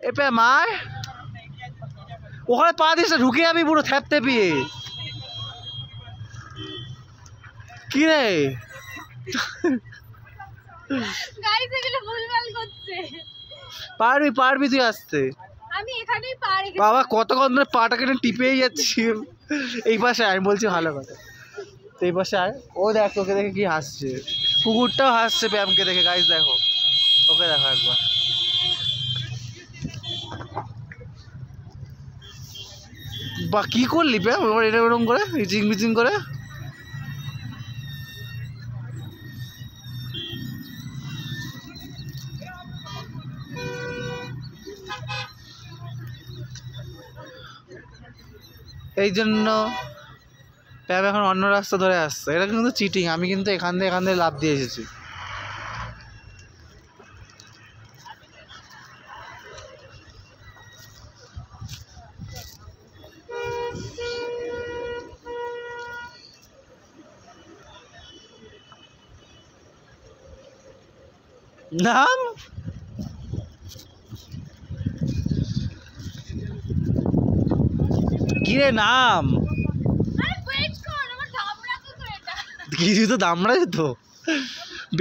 এ প্যাম আয়, ওখানে পা দিস না, ঢুকে যাবি পুরো থ্যাপতে পিয়ে। কি রে গাইস এগুলো ভুলভাল করছে। পারবি পারবি তুই আসতে। আমি এখানেই পারি বাবা কতক্ষণ ধরে পাটা কেটে টিপেই যাচ্ছি। এই পাশে আয়, আমি বলছি ভালো কথা, এই পাশে আয়। ও দেখ তোকে দেখে কি হাসছে, কুকুরটাও হাসছে প্যামকে দেখে। গাইস দেখো, ওকে দেখো একবার। বা কি করলি প্যাম এটা এরকম করে ইচিং বিচিং করে? এই জন্য প্যাম এখন অন্য রাস্তা ধরে আসছে। এটা কিন্তু চিটিং, আমি কিন্তু এখান দিয়ে লাফ দিয়ে এসেছি। নাম কিরে নাম কিছু তো দামড়া যেত।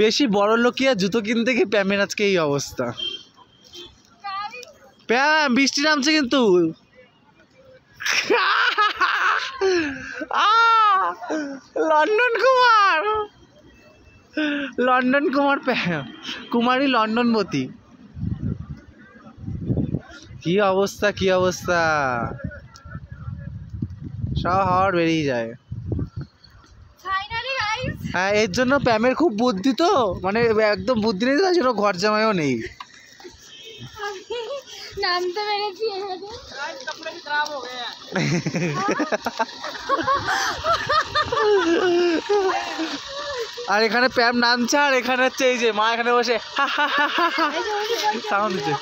বেশি বড় লোকিয়া জুতো কিনতে গিয়ে প্যামের আজকে এই অবস্থা। প্যাম বৃষ্টি নামছে কিন্তু। লন্ডন কুমার, লন্ডন কুমার প্যাম, কুমারী লন্ডনবতী। কি অবস্থা কি অবস্থা, সব হাওয়ার বেরিয়ে যায়। হ্যাঁ এর জন্য প্যামের খুব বুদ্ধি, তো মানে একদম বুদ্ধি নেই, তার জন্য ঘর জামাইও নেই। নামতে পেরেছি আর এখানে প্যাম নামছে, আর এখানে হচ্ছে এই যে মা এখানে বসে সাউন্ড দিচ্ছে।